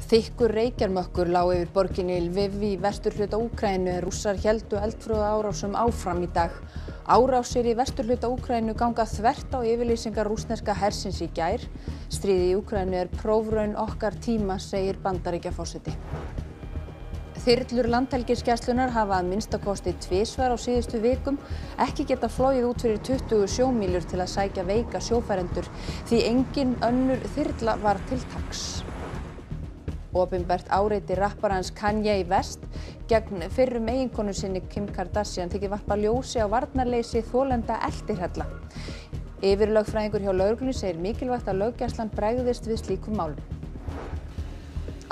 Þykkur reykjarmökkur lá yfir borginni Lviv í vesturhluta Úkraínu en Rússar héldu eldflaugaárásum áfram í dag. Árásir í vesturhluta Úkraínu ganga þvert á yfirlýsingar rússneska hersins í gær. Stríðið í Úkraínu prófraun okkar tíma, segir Bandaríkjaforseti. Þyrlur Landhelgisgæslunnar hafa að minnsta kosti tvisvar á síðustu vikum ekki geta flogið út fyrir 20 sjómílur til að sækja veika sjófarendur því engin önnur þyrla var til taks. Opinbert áreiti rapparans Kanye West gegn fyrrum eiginkonu sinni Kim Kardashian þykir varpa ljósi á varnarleysi þolenda eldihrella. Yfirlögfræðingur hjá lögreglunni segir mikilvægt að löggæslan bregðist við slíkum málum.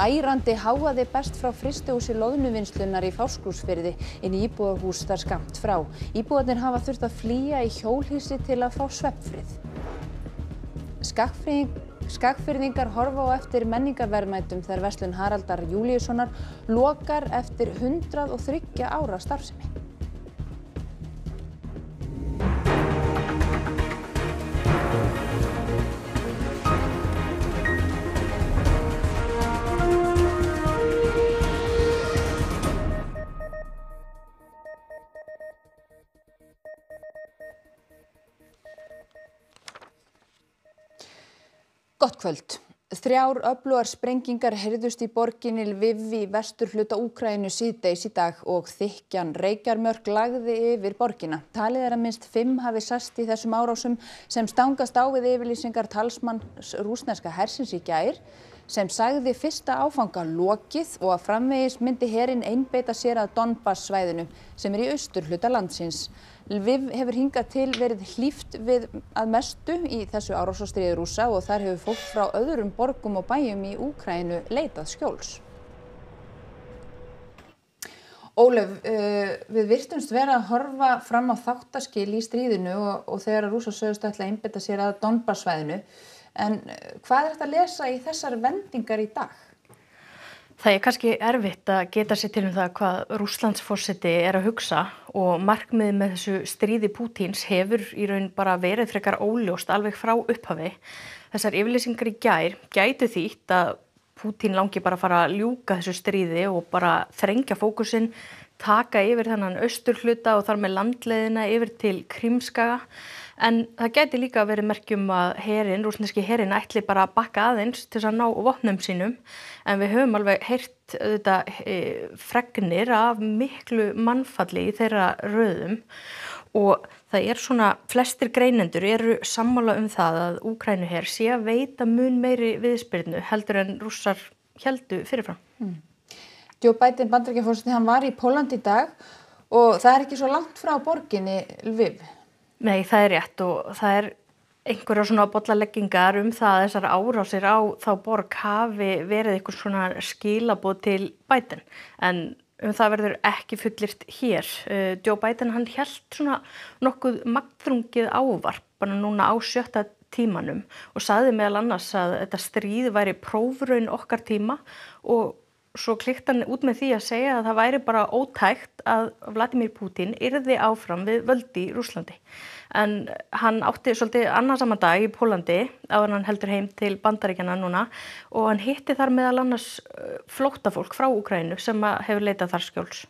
Ærandi hávaði berst frá frystihúsi Loðnuvinnslunnar í Fáskrúðsfirði inn í íbúðarhús þar skammt frá. Íbúarnir hafa þurft að flýja í hjólhýsi til að fá svefnfrið. Skagfirðingar horfa á eftir menningarverðmætum þegar verslun Haraldar Júlíussonar lokar eftir 103 ára starfsemi. Gott kvöld. 3 öflugar sprengingar heyrðust í borginni Lviv í vesturhluta Úkraínu síðdegis í dag og þykkjan reykjarmörk lagði yfir borgina. Talið að minnst 5 hafi særst í þessum árásum sem stangast á við yfirlýsingar talsmanns rússneska hersins í gær sem sagði fyrsta áfanga lokið og að framvegis myndi herinn einbeita sér að Donbass svæðinu sem í austurhluta landsins. Lviv hefur hingað til verið hlíft við að mestu í þessu árásarstríði Rússa og þar hefur fólk frá öðrum borgum og bæjum í Úkraínu leitað skjóls. Ólöf, við virtumst vera að horfa fram á þáttaskil í stríðinu og þegar Rússar sögðust ætla að einbeita sér að Donbass svæðinu. En hvað er þetta að lesa í þessar vendingar í dag? Það er kannski erfitt að geta sér til það hvað Rússlandsforseti er að hugsa og markmiðið með þessu stríði Pútíns hefur í raun bara verið frekar óljóst alveg frá upphafi. Þessar yfirlýsingar í gær gætu þýtt að Pútín langi bara að fara að ljúka þessu stríði og bara þrengja fókusinn, taka yfir þennan austurhluta og þar með landleiðina yfir til Krímskaga. En það gæti líka verið merkjum að rússneski herinn ætli bara að bakka aðeins til þess að ná vopnum sínum. En við höfum alveg heyrt fregnir af miklu mannfalli í þeirra röðum og það er svona, flestir greinendur eru sammála það að Úkraínuher sé að veita mun meiri viðspyrnu heldur en Rússar héldu fyrirfram. Joe Biden Bandaríkjaforseti, hann var í Póllandi í dag og það er ekki svo langt frá borginni Lviv. Nei, það er rétt og það er einhverja svona bollaleggingar það að þessar árásir á þá borg hafi verið einhvers svona skilaboð til Biden. En það verður ekki fullyrt hér. Joe Biden, hann hélt svona nokkuð magnþrungið ávarp bara núna á 7. tímanum og sagði meðal annars að þetta stríð væri prófraun okkar tíma og svo klikkt hann út með því að segja að það væri bara ótækt að Vladimir Putin yrði áfram við völd í Rússlandi. En hann átti svolítið annarsama dag í Póllandi áður en hann heldur heim til Bandaríkjanna núna og hann hitti þar meðal annars flóttafólk frá Úkraínu sem hefur leitað þar skjóls.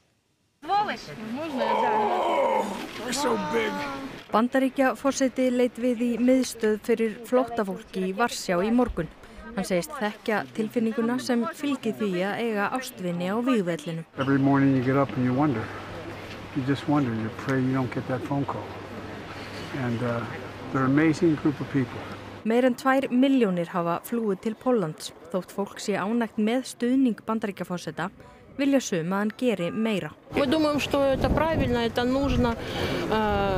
Bandaríkjaforseti leit við í miðstöð fyrir flóttafólki í Varsjá í morgun. Hann segist þekkja tilfinninguna sem fylgir því að eiga ástvini á vígvellinum. Every morning you get up and you wonder. You just wonder, you pray you don't get that phone call. And they're an amazing group of people. Meir en 2 milljónir hafa flúið til Póllands. Þótt fólk sé ánægt með stuðning Bandaríkjaforseta vilja sum að hann geri meira. Мы думаем, что это правильно, это нужно.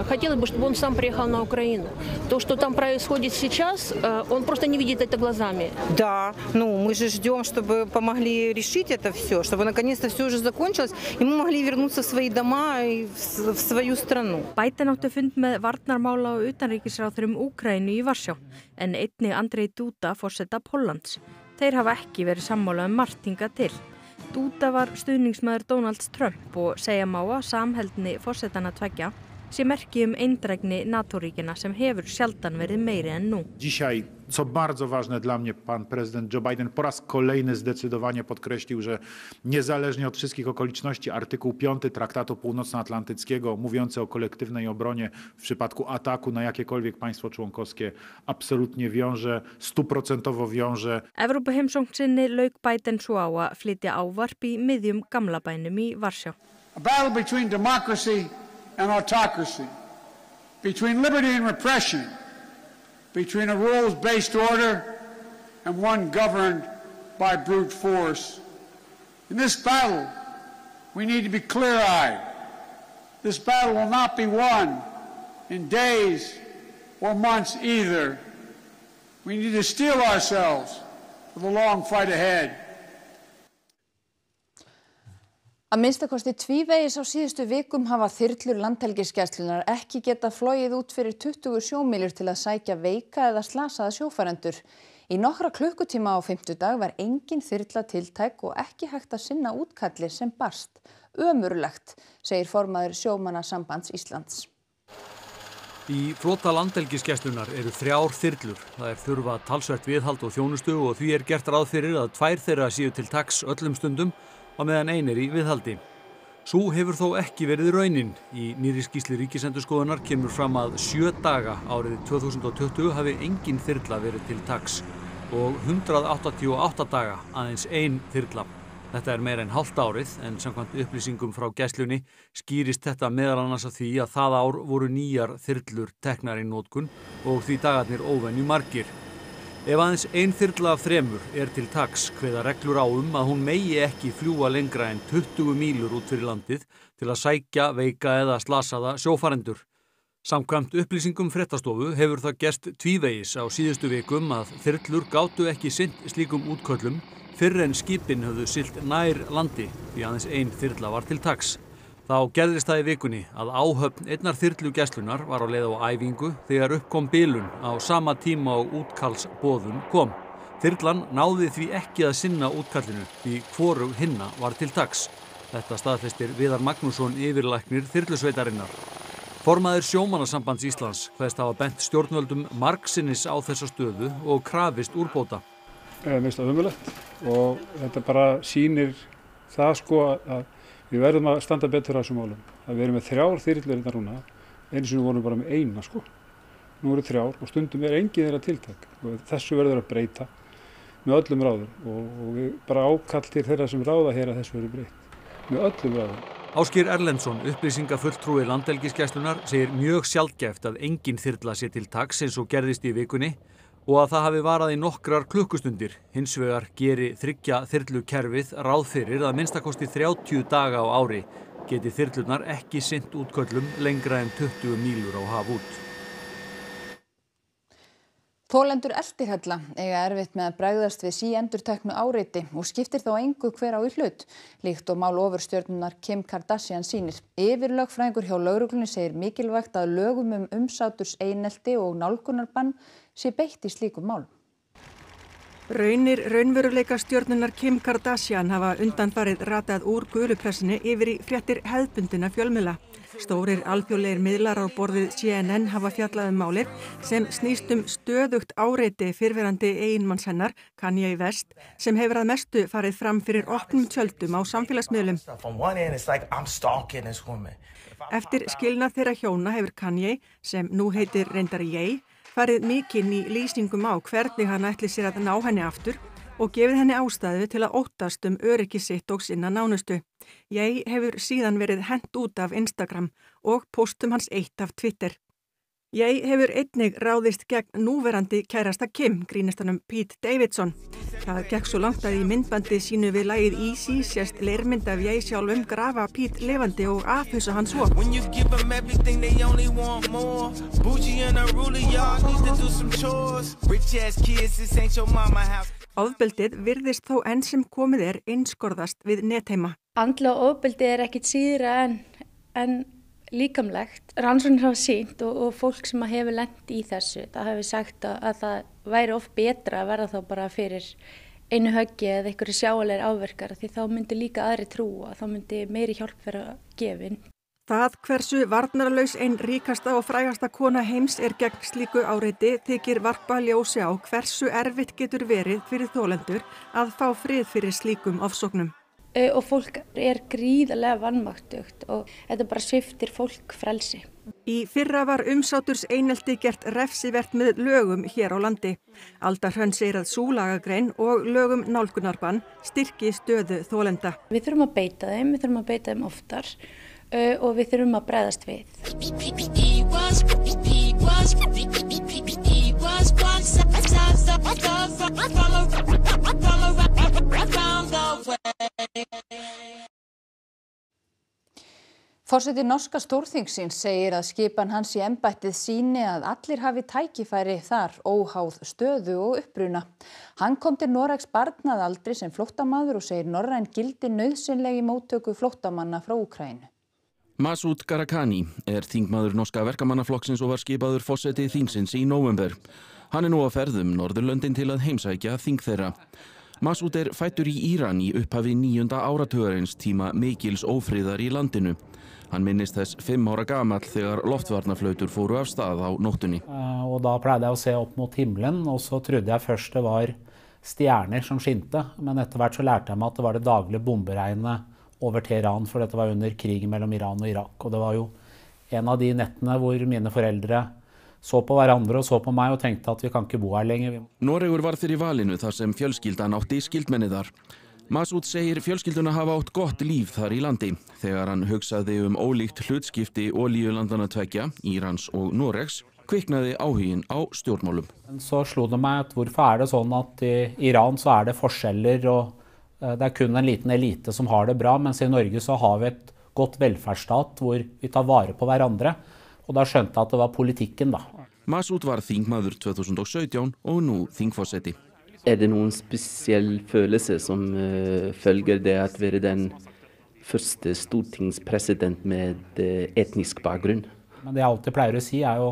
Хотелось бы, чтобы он сам приехал на Украину. То, что там происходит сейчас, он просто не видит это глазами. Да, мы же ждем, чтобы помогли решить это все, чтобы наконец-то все уже закончилось, и мы могли вернуться в свои дома и в свою страну. Biden átti fund með varnarmála og utanríkisráðherrum Úkraínu í Varsjá, en einnig Andrzej Duda forseta Póllands. Þeir hafa ekki verið sammála margt hingað til. Duda var stuðningsmaður Donalds Trump og segja má að samheldni forsetana tveggja sé merki eindrægni NATO-ríkjanna sem hefur sjaldan verið meiri en nú. Dzisiaj Co bardzo ważne dla mnie, pan prezydent Joe Biden po raz kolejny zdecydowanie podkreślił, że niezależnie od wszystkich okoliczności artykuł 5 Traktatu Północnoatlantyckiego mówiący o kolektywnej obronie w przypadku ataku na jakiekolwiek państwo członkowskie absolutnie wiąże, 100% wiąże. Evrópuheimsókn sinni lauk Biden svo á að flytja ávarp í miðjum gamla bænum í Varsjá. A battle between democracy and autocracy, between liberty and repression, between a rules-based order and one governed by brute force. In this battle, we need to be clear-eyed. This battle will not be won in days or months either. We need to steel ourselves for the long fight ahead. Að minnstakosti tvívegis á síðustu vikum hafa þyrlur Landhelgisgæslunnar ekki geta flogið út fyrir 20 sjómílur til að sækja veika eða slasaða sjófarendur. Í nokkra klukkutíma á fimmtudag var engin þyrla tiltæk og ekki hægt að sinna útkalli sem barst. Ömurlegt, segir formaður Sjómannasambands Íslands. Í flota Landhelgisgæslunnar eru 3 þyrlur. Það þurfa talsvert viðhald og þjónustu og því gert ráð fyrir að 2 þeirra séu til taks öllum stundum á meðan ein í viðhaldi. Sú hefur þó ekki verið raunin. Í nýrri skýrslu Ríkisendurskoðunar kemur fram að 7 daga árið 2020 hafi engin þyrla verið til taks og 188 daga aðeins ein þyrla. Þetta meira en hálft árið en samkvæmt upplýsingum frá Gæslunni skýrist þetta meðal annars af því að það ár voru nýjar þyrlur teknar í notkun og því dagarnir óvenju margir. Ef aðeins ein þyrla af 3 til taks kveða reglur á að hún megi ekki fljúga lengra en 20 mílur út fyrir landið til að sækja, veika eða slasaða sjófarendur. Samkvæmt upplýsingum Fréttastofu hefur það gerst tvívegis á síðustu vikum að þyrlur gátu ekki sinnt slíkum útköllum fyrr en skipin höfðu siglt nær landi því aðeins ein þyrla var til taks. Þá gerðist það í vikunni að áhöfn einnar þyrlu Gæslunnar var á leið á æfingu þegar upp kom bilun á sama tíma og útkallsboðun kom. Þyrlan náði því ekki að sinna útkallinu því hvorug hinna var til taks. Þetta staðfestir Viðar Magnússon yfirlæknir þyrlusveitarinnar. Formaður Sjómannasambands Íslands kveðst hafa bent stjórnvöldum margsinnis á þessa stöðu og krafist úrbóta. Mér finnst það ömurlegt og þetta bara sýnir það að við verðum að standa betur að þessum málum. Við erum með 3 þyrlur hérna núna, einu sinni vorum við bara með 1 Nú eru 3 og stundum engin þeirra tiltæk og þessu verður að breyta með öllum ráðum og við bara ákall til þeirra sem ráða hér að þessu verður breytt með öllum ráðum. Ásgeir Erlendsson, upplýsingafulltrúi Landhelgisgæslunnar, segir mjög sjaldgæft að engin þyrla sé til taks eins og gerðist í vikunni og að það hafi varað í nokkrar klukkustundir. Hins vegar geri 3 þyrlukerfið ráð fyrir að minnstakosti 30 daga á ári geti þyrlurnar ekki sinnt útköllum lengra en 20 mílur á haf út. Þolendur eltihella eiga erfitt með að bregðast við síendurteknu áreiti og skiptir þá engu hver á í hlut, líkt og mál ofurstjörnunnar Kim Kardashian sýnir. Yfirlögfræðingur hjá lögreglunni segir mikilvægt að lögum umsáturseinelti og nálgunarbann sé beitt í slíkum málum. Raunir raunveruleika stjörnunnar Kim Kardashian hafa undanfarið ratað úr gulupressunni yfir í fréttir hefðbundinna fjölmiðla. Stórir alþjóðlegir miðlar á borðið CNN hafa fjallað málið sem snýst stöðugt áreiti fyrrverandi eiginmanns hennar, Kanye West, sem hefur að mestu farið fram fyrir opnum tjöldum á samfélagsmiðlum. Eftir skilnað þeirra hjóna hefur Kanye, sem nú heitir reyndar Ye, farið mikinn í lýsingum á hvernig hann ætli sér að ná henni aftur og gefið henni ástæðu til að óttast öryggi sitt og sinna nánustu. Ye hefur síðan verið hent út af Instagram og póstum hans eitt af Twitter. Ye hefur einnig ráðist gegn núverandi kærasta Kim, grínistanum Pete Davidson. Það gekk svo langt að í myndbandi sínu við lagið Easy sést leirmynd af Ye sjálfum grafa Pete lifandi og afhausa hann svo. Ofbeldið virðist þó enn sem komið einskorðast við netheima. Andlega ofbeldið ekkit síðra en líkamlegt. Rannsóknir hafa sýnt og fólk sem hefur lent í þessu, það hefur sagt að það væri oft betra að verða þá bara fyrir einu höggi eða einhverju sjáanlegir áverkar því þá myndi líka aðri trúa, þá myndi meiri hjálp vera gefin. Það hversu varnarlaus ein ríkasta og frægasta kona heims gegn slíku áreiti þykir varpa ljósi á hversu erfitt getur verið fyrir þolendur að fá frið fyrir slíkum ofsóknum. Og fólk gríðarlega vanmáttugt og þetta bara sviptir fólk frelsi. Í fyrra var umsáturseinelti gert refsivert með lögum hér á landi. Alda Hrönn segir að sú lagagrein og lögum nálgunarbann styrki stöðu þolenda. Við þurfum að beita þeim oftar og við þurfum að bregðast við. Forseti norska stórþingsins segir að skipan hans í embættið sýni að allir hafi tækifæri þar óháð stöðu og uppruna. Hann kom til Noregs barnaðaldri sem flóttamaður og segir norræn gildi nauðsynleg í móttöku flóttamanna frá Úkraínu. Masud Gharahkhani þingmaður norska verkamannaflokksins og var skipaður forseti þingsins í nóvember. Hann nú á ferðum Norðurlöndin til að heimsækja þing þeirra. Masud fæddur í Íran í upphafi 9. áratugarins tíma mikils ófriðar í landinu. Hann minnist þess 5 ára gamall þegar loftvarnaflautur fóru af stað á nóttunni. Og da pleide jeg å se opp mot himmelen, og så trodde jeg først det var stjerner som skinte, men etter hvert så lærte jeg meg at det var det daglige bomberegnet over Teheran, for dette var under krigen mellom Iran og Irak. Og det var jo en av de nettene hvor mine foreldre så på hverandre og så på meg og tenkte at vi kan ikke bo her lenger. Noregur var fyrir valinu þar sem fjölskyldan átti skildmenni þar. Masud segir fjölskylduna hafa átt gott líf þar í landi. Þegar hann hugsaði ólíkt hlutskipti olíulandana tveggja, Írans og Noregs, kviknaði áhuginn á stjórnmálum. Så slo det meg at hvorfor det sånn at i Iran så det forskjeller og det kun en liten elite som har det bra, mens i Norge så har vi et godt velferdsstat hvor vi tar vare på hverandre. Og da skjønte jeg at det var politikken da. Masud var þingmaður 2017 og nú þingforseti. Det noen spesiell følelse som følger det at være den første stortingspresident med etnisk bakgrunn? Men det jeg alltid pleier å si jo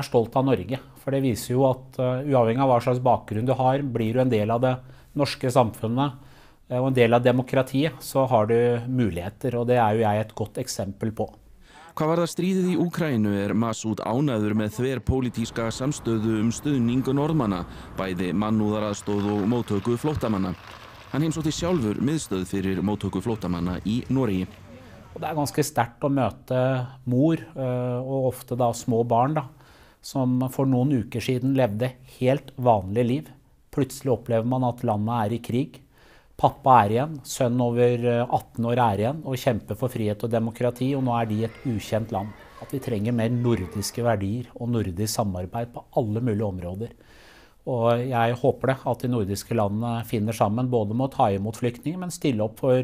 stolt av Norge. For det viser jo at uavhengig av hva slags bakgrunn du har, blir du en del av det norske samfunnet og en del av demokratiet, så har du muligheter, og det jo jeg et godt eksempel på. Hvað var það stríðið í Úkraínu Masud ánægður með þverpólitíska samstöðu stuðning Norðmanna, bæði mannúðaraðstoð og móttöku flóttamanna. Hann heimsótti sjálfur miðstöð fyrir móttöku flóttamanna í Noregi. Og det ganske sterkt å møte mor, og ofte da små barn, som for noen uker siden levde helt vanlig liv. Plutselig opplever man at landet i krig. Pappa igjen, sønn over 18 år igjen og kjemper for frihet og demokrati, og nå de et ukjent land. At vi trenger mer nordiske verdier og nordisk samarbeid på alle mulige områder. Og jeg håper det at de nordiske landene finner sammen både med å ta imot flyktninger, men stille opp for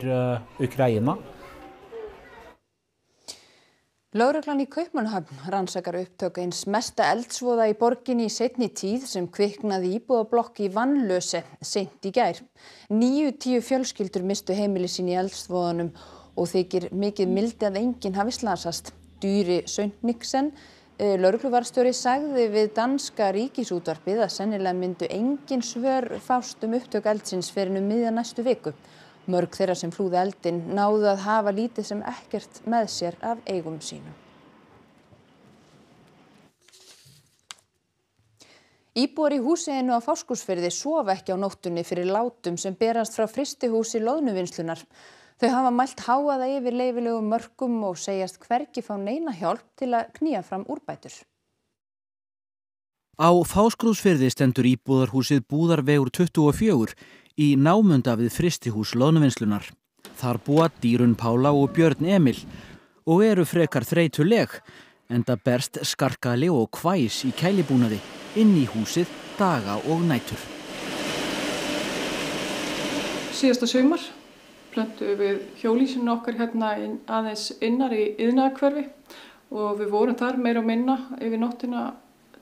Ukraina. Lögreglan í Kaupmannahöfn rannsakar upptök eins mesta eldsvoða í borginni í seinni tíð sem kviknaði í íbúðablokk í Vanlöse seint í gær. 90 fjölskyldur mistu heimili sín í eldsvoðanum og þykir mikið mildi að enginn hafi slasast. Dyri Söntniksen, lögregluvarðstjóri, sagði við danska ríkisútvarpið að sennilega myndu engin svör fást upptök eldsins fyrr en miðja næstu viku. Mörg þeirra sem flúðu eldinn náðu að hafa lítið sem ekkert með sér af eigum sínum. Íbúar í húsinu á Fáskrúðsfirði sofa ekki á nóttunni fyrir látum sem berast frá frystihúsi Loðnuvinnslunnar. Þau hafa mælt háaða yfir leyfilegum mörkum og segjast hvergi fá neina hjálp til að knýja fram úrbætur. Á Fáskrúðsfirði stendur íbúðarhúsið Búðarvegur 24 í námunda við frystihús Loðnuvinnslunnar. Þar búa Dýrun Pála og Björn Emil og frekar þreytuleg, enda berst skarkali og hvæs í kælibúnaði inn í húsið daga og nætur. Síðasta sumar plöntuðum við hjólhýsinu okkar hérna aðeins innar í iðnaðarhverfi og við vorum þar meira og minna yfir nóttina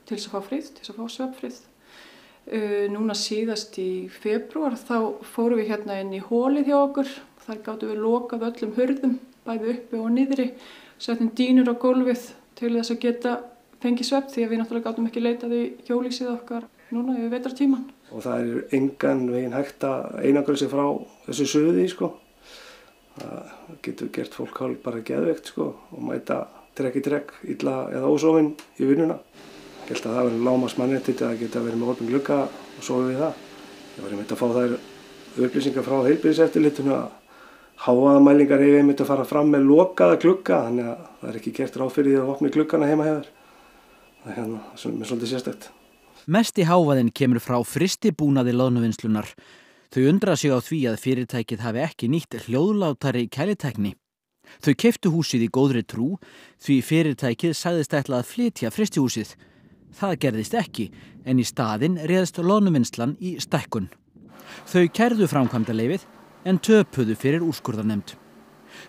til þess að fá frið, til þess að fá svefnfrið. Núna síðast í febrúar þá fórum við hérna inn í hólið hjá okkur. Þar gátum við lokað öllum hurðum, bæði uppi og niðri, settum dýnur á gólfið til þess að geta fengið svefn því að við náttúrulega gátum ekki leitað í hjólhýsið okkar núna yfir vetrartímann. Og það engan veginn hægt að einangra sig frá þessu suði, sko. Það getur gert fólk hálf bara geðveikt sko og mæta trekk í trekk, illa eða ósofin í vinnuna. Ég held að það verður lágmarksmannréttindi að geta verið með opinn glugga og sofið við það. Ég var einmitt að fá þær upplýsingar frá heilbrigðiseftirlitinu að hávaðamælingar eiga einmitt að fara fram með lokaða glugga, þannig að það er ekki gert ráð fyrir því að opna gluggana heima hjá þér. Það er hérna sem er svolítið sérstakt. Mesti hávaðinn kemur frá frystibúnaði loðnuvinnslunnar. Þau undra sig á því að fyrirtækið hafi ekki nýtt hljóðlátari kælitækni. Þau keyptu húsið í góðri trú því fyrirtækið sagðist ætla að flytja frystihúsið. Það gerðist ekki, en í staðinn réðst loðnuvinnslan í stækkun. Þau kærðu framkvæmdaleyfið en töpuðu fyrir úrskurðarnefnd.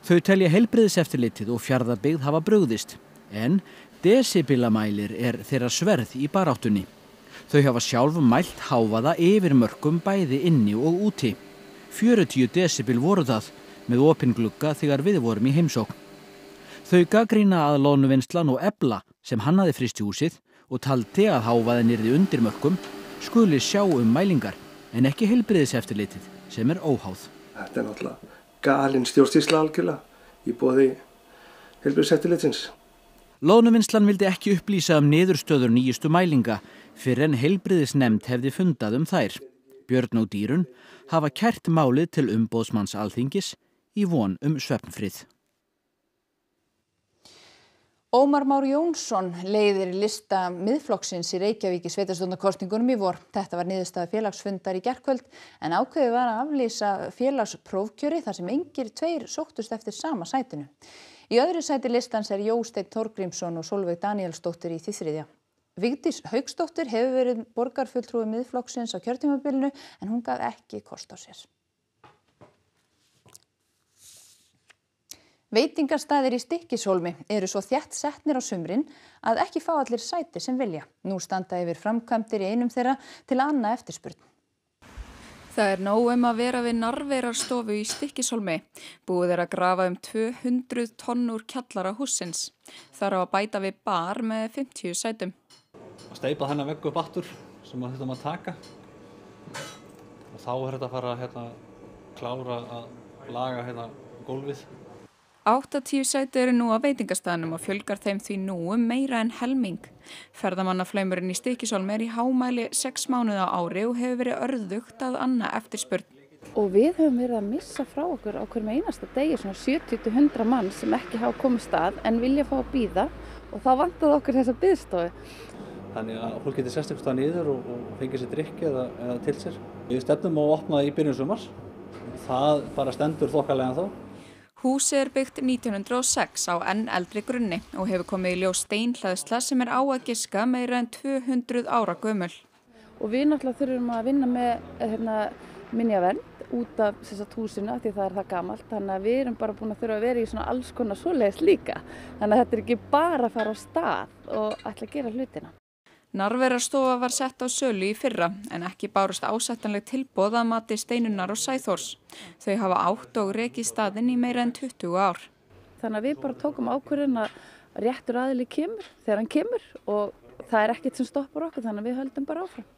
Þau telja heilbrigðiseftirlitið og Fjarðabyggð hafa brugðist, en desibilamælir er þeirra sverð í baráttunni. Þau hafa sjálf mælt hávaða yfir mörkum bæði inni og úti. 40 desibil voru það, með opinn glugga þegar við vorum í heimsókn. Þau gagnrýna að Loðnuvinnslan og Efla, sem hannaði frystihúsið og taldi að hávaðinn yrði undir mörkum, skuli sjá mælingar, en ekki heilbrigðiseftirlitið, sem er óháð. Þetta er náttúrulega galin stjórnsýsla algjörlega í boði heilbrigðiseftirlitsins. Loðnuvinnslan vildi ekki upplýsa niðurstöður nýjustu mælinga fyrr en heilbrigðisnefnd hefði fundað þær. Björn og Dýrun hafa kært málið til umboðsmanns Alþingis í von svefnfrið. Ómar Már Jónsson leiðir lista Miðflokksins í Reykjavík í sveitarstjórnarkosningunum í vor. Þetta var niðurstaða félagsfundar í gærkvöld en ákveðið var að aflýsa félagsprófkjöri þar sem engir tveir sóttust eftir sama sætinu. Í öðru sæti listans er Jósteinn Þorgrímsson og Sólveig Daníelsdóttir í því þriðja. Vigdís Hauksdóttir hefur verið borgarfulltrúi Miðflokksins á kjörtímabilinu en hún gaf ekki kost á sér. Veitingastaðir í Stykkishólmi eru svo þétt setnir á sumrin að ekki fá allir sæti sem vilja. Nú standa yfir framkvæmdir í einum þeirra til að anna eftirspurn. Það er nóg að vera við Narveirarstofu í Stykkishólmi. Búið er að grafa 200 tonn úr kjallara hússins. Þar á að bæta við bar með 50 sætum. Að steypa þennan vegg upp aftur sem að þetta maður taka. Og þá er þetta að fara klára að laga gólfið. 80 sæti eru nú á veitingastaðnum og fjölgar þeim því nú meira en helming. Ferðamannaflaumurinn í Stykkishólmi er í hámæli 6 mánuði á ári og hefur verið örðugt að anna eftirspurn. Og við höfum verið að missa frá okkur á hverjum einasta degi svona 70-100 mann sem ekki hafa komið stað en vilja fá að bíða og þá vantaði okkur þessa biðstofu. Þannig að fólk getur sest eitthvað niður og fengið sér drykki eða til sér. Við stefnum á að opna í byrjun sumars. Það bara stendur þokkalega þá. Húsið er byggt 1906 á enn eldri grunni og hefur komið í ljós steinhleðsla sem er á að giska meira en 200 ára gömul. Og við náttúrulega þurfum að vinna með minjavernd út af húsinu því það er það gamalt. Þannig að við erum bara búin að þurfa að vera í svona alls konar svoleiðis líka. Þannig að þetta er ekki bara að fara á stað og ætla að gera hlutina. Narveirarstofa var sett á sölu í fyrra en ekki bárust ásættanleg tilboð að mati Steinunnar og Sæþórs. Þau hafa átt og rekið staðinn í meira en 20 ár. Þannig að við bara tókum ákvörðun að réttur aðili kemur þegar hann kemur og það er ekkert sem stoppar okkur þannig að við höldum bara áfram.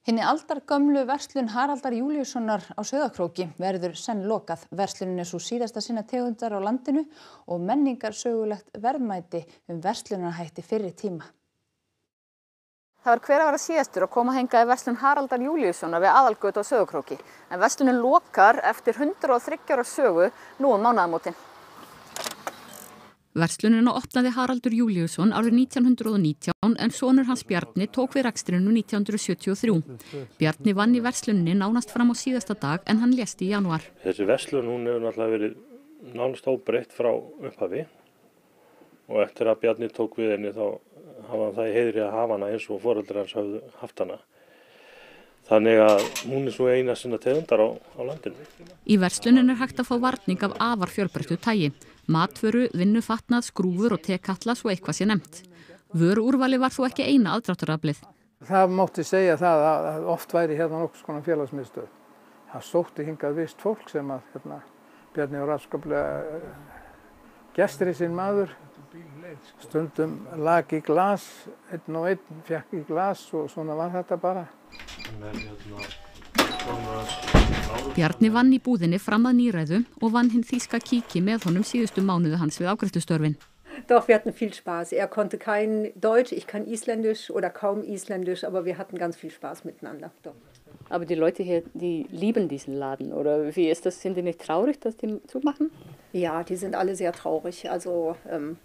Hinni aldargömlu verslun Haraldar Júlíussonar á Sauðárkróki verður senn lokað. Verslunin er sú síðasta sinna tegundar á landinu og menningarsögulegt verðmæti verslunarhætti fyrri tíma. Það var hver að vera síðastur að koma hingað í verslun Haraldar Júlíussonar við Aðalgötu á Sauðárkróki. En verslunin lokar eftir 103 ára sögu nú mánaðamótin. Verslunina opnaði Haraldur Júlíusson árið 1919 en sonur hans Bjarni tók við rekstrinum 1973. Bjarni vann í versluninni nánast fram á síðasta dag en hann lést í janúar. Þessi verslun hún hefur náttúrulega verið nánast óbreytt frá upphafi og eftir að Bjarni tók við henni þá hafa hann það í heiðri að hafa hana eins og foreldrar hans hafðu haft hana. Þannig að hún er svo eina sinna tegundar á landinu. Í verslunin er hægt að fá varning af afar fjölbreyttu tagi. Matvöru, vinnufatnað, skrúfur og tekatla svo eitthvað sé nefnt. Vöruúrvali var þó ekki eina aðdráttaraflið. Það mátti segja það að oft væri hérna nokkuð konar félagsmiðstöð. Það sótti hingað vist fólk sem að Bjarni var afskaplega gestrisin maður. Stundum lag í glas, einn og einn fekk í glas og svona var þetta bara. Bjarni vann í búðinni fram að nýræðu og vann hinn þýska kíki með honum síðustu mánuði hans við afgreiðslustörfin. Doch, wir hatten viel Spaß. Konnte kein Deutsch, ich kann Isländisch oder kaum Isländisch, aber wir hatten ganz viel Spaß miteinander. Doch. Aber die Leute hier, die lieben diesen Laden, oder wie ist das? Sind die nicht traurig, dass die zumachen? Ja, die sind alle sehr traurig. Also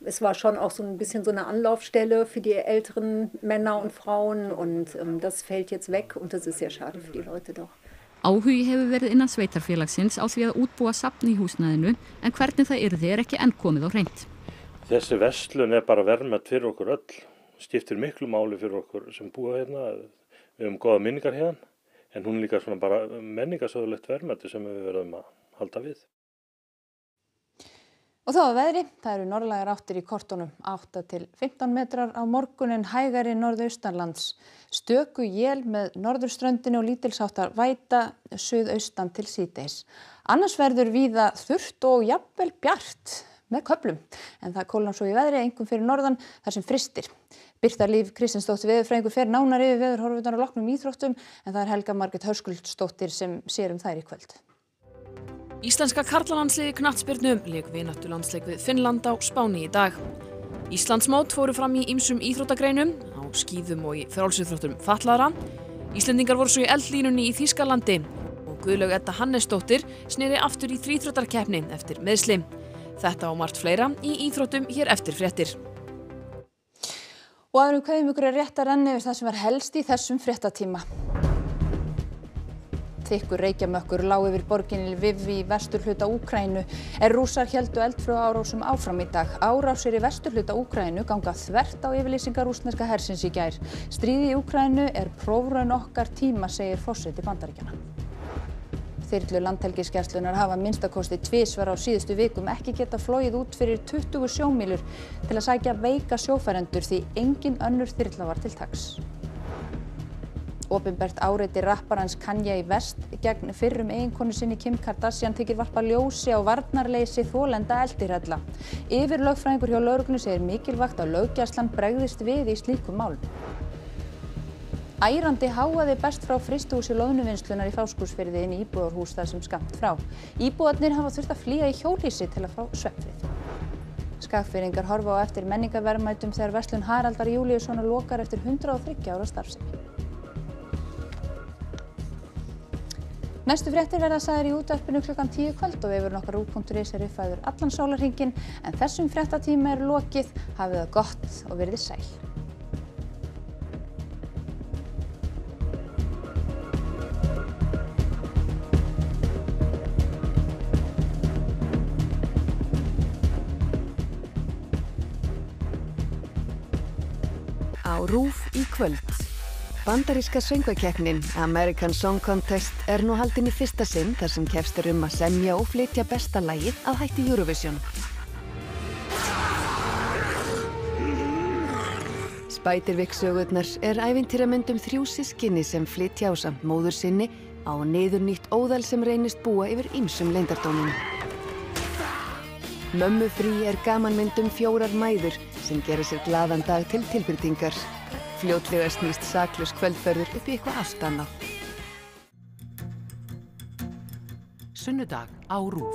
es war schon auch so ein bisschen so eine Anlaufstelle für die älteren Männer und Frauen und das fällt jetzt weg und das ist sehr schade für die Leute doch. Áhugi hefur verið innan sveitarfélagsins á því að útbúa safn í húsnæðinu en hvernig það yrði ekki enn komið á hreint. Þessi verslun bara verðmætt fyrir okkur öll. Skiptir miklu máli fyrir okkur sem búa hérna. Við höfum góða minningar hérna en hún líka svona bara menningarsögulegt verðmætti sem við verðum að halda við. Og þá að veðri, það eru norðlægar áttir í kortunum, 8 til 15 metrar á morgun en hægari norðaustanlands. Stöku él með norðurströndinni og lítilsháttar væta suðaustan til síðdegis. Annars verður víða þurrt og jafnvel bjart með köflum. En það kólnar svo í veðri, einkum fyrir norðan, þar sem frystir. Birta Líf Kristinsdóttir veðurfræðingur fer nánar yfir veðurhorfurnar á loknum íþróttum en það Helga Margrét Höskuldsdóttir sem sér þær í kvöld. Íslenska karlalandsliði í knattspyrnu lék vináttulandsleik við Finnland á Spáni í dag. Íslandsmót fóru fram í ýmsum íþróttagreinum, á skíðum og í frjálsíþróttum fatlaðra. Íslendingar voru svo í eldlínunni í Þýskalandi og Guðlaug Edda Hannesdóttir sneri aftur í þríþróttakeppni eftir meiðsli. Þetta og margt fleira í íþróttum hér eftir fréttir. Og áður en kveðjum ykkur rétt að renna yfir það sem var helst í þessum fréttatíma. Þykkur reykjamökkur lá yfir borginni Lviv í vesturhluta Úkraínu Rússar héldu eldflaugaárásum áfram í dag. Árásir í vesturhluta Úkraínu ganga þvert á yfirlýsingar rússneska hersins í gær. Stríðið í Úkraínu prófraun okkar tíma, segir forseti Bandaríkjanna. Þyrlur Landhelgisgæslunnar hafa minnstakosti tvisvar á síðustu vikum ekki geta flogið út fyrir 20 sjómílur til að sækja veika sjófarendur því engin önnur þyrla var til taks. Opinbert áreiti rapparans Kanye West gegn fyrrum eiginkonu sinni Kim Kardashian þykir varpa ljósi á varnarleysi þolenda eldihrella. Yfirlögfræðingur hjá lögreglunni segir mikilvægt að löggæslan bregðist við í slíkum málum. Ærandi hávaði berst frá frystihúsi Loðnuvinnslunnar í Fáskrúðsfirði inn í íbúðarhús þar sem skammt frá. Íbúarnir hafa þurft að flýja í hjólhýsi til að fá svefnfrið. Skagfirðingar horfa á eftir menningarverðmætum þegar verslun Haraldar Júlíussonar lokar eftir 103 ára starfsemi. Næstu fréttir verða sagðar í útvarpinu klukkan 10 kvöld og vefurinn okkar RÚV.is uppfærður allan sólarhringinn en þessum fréttatíma lokið. Hafið það gott og verið sæl. Á RÚV í kvöld. Bandaríska söngvakeppnin American Song Contest nú haldin í fyrsta sinn þar sem kepst að semja og flytja besta lagið að hætti Eurovision. Spiderwick-sögurnar ævintýramynd 3 systkini sem flytja ásamt móður sinni á niðurnýtt óðal sem reynist búa yfir ýmsum leyndardómum. Mömmufrí gamanmynd 4 mæður sem gerir sér glaðan dag til tilbreytingar. Fljótlega snýst saklaus kvöldferður upp í eitthvað allt annað. Sunnudag á RÚV.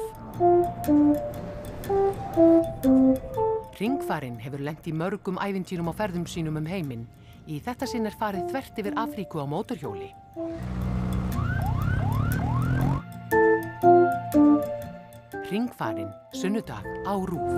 Hringfarinn hefur lent í mörgum ævintýrum á ferðum sínum heiminn. Í þetta sinn farið þvert yfir Afríku á mótorhjóli. Hringfarinn, sunnudag á RÚV.